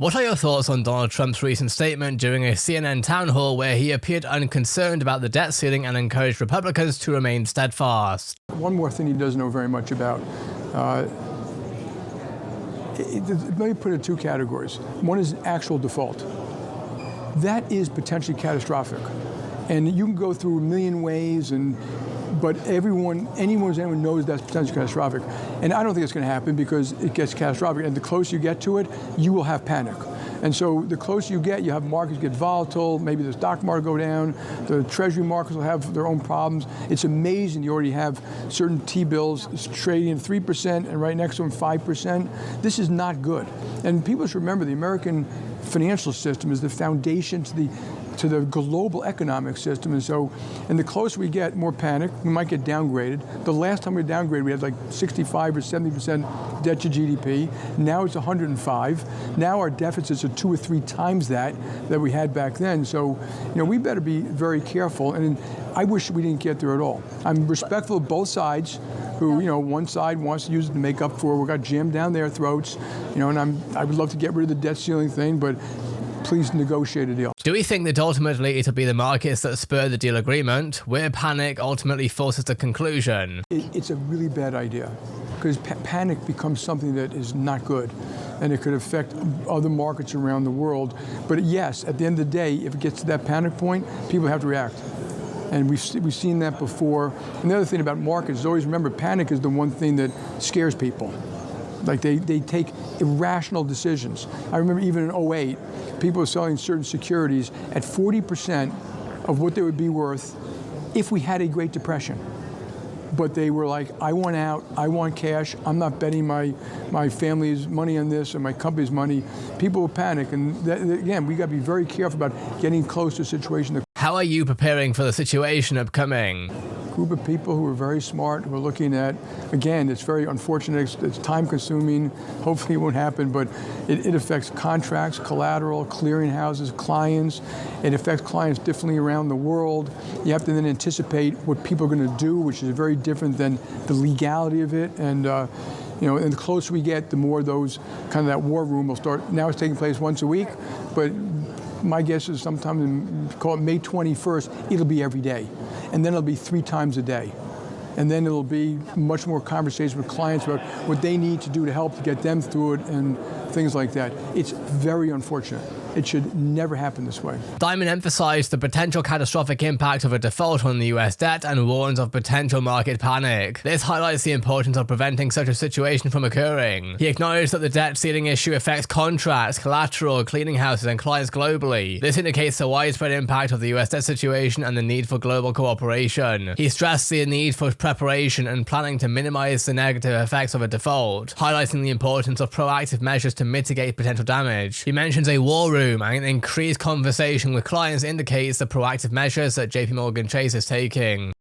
What are your thoughts on Donald Trump's recent statement during a CNN town hall where he appeared unconcerned about the debt ceiling and encouraged Republicans to remain steadfast? One more thing he doesn't know very much about. Let me put it in two categories. One is actual default. That is potentially catastrophic. And you can go through a million ways, but anyone knows that's potentially catastrophic. And I don't think it's going to happen because it gets catastrophic. And the closer you get to it, you will have panic. And so the closer you get, you have markets get volatile, maybe the stock market go down, the treasury markets will have their own problems. It's amazing you already have certain T-bills trading at 3% and right next to them 5%. This is not good. And people should remember the American financial system is the foundation to the global economic system. And the closer we get, more panic. We might get downgraded. The last time we were downgraded, we had like 65 or 70% debt to GDP. Now it's 105. Now our deficits are 2 or 3 times that we had back then. So, we better be very careful. And I wish we didn't get there at all. I'm respectful of both sides who, one side wants to use it to make up for, we got jammed down their throats, and I would love to get rid of the debt ceiling thing, but please negotiate a deal. Do we think that ultimately it'll be the markets that spur the deal agreement, where panic ultimately forces the conclusion? It's a really bad idea because panic becomes something that is not good and it could affect other markets around the world. But yes, at the end of the day, if it gets to that panic point, people have to react. And we've seen that before. And the other thing about markets is always remember panic is the one thing that scares people. Like they take irrational decisions. I remember even in 2008, people were selling certain securities at 40% of what they would be worth if we had a Great Depression. But they were like, I want out, I want cash, I'm not betting my family's money on this or my company's money. People will panic, and again, we gotta be very careful about getting close to a situation. How are you preparing for the situation upcoming? Group of people who are very smart, who are looking at, again, it's very unfortunate, it's time consuming, hopefully it won't happen, but it affects contracts, collateral, clearinghouses, clients. It affects clients differently around the world. You have to then anticipate what people are going to do, which is very different than the legality of it. And and the closer we get, the more those kind of that war room will start. Now it's taking place once a week, but my guess is sometime call it May 21st, it'll be every day. And then it'll be 3 times a day. And then it'll be much more conversation with clients about what they need to do to help to get them through it and things like that. It's very unfortunate. It should never happen this way. Dimon emphasized the potential catastrophic impact of a default on the US debt and warns of potential market panic. This highlights the importance of preventing such a situation from occurring. He acknowledged that the debt ceiling issue affects contracts, collateral, clearinghouses, and clients globally. This indicates the widespread impact of the US debt situation and the need for global cooperation. He stressed the need for preparation and planning to minimize the negative effects of a default, highlighting the importance of proactive measures to mitigate potential damage. He mentions a war room and increased conversation with clients indicates the proactive measures that JPMorgan Chase is taking.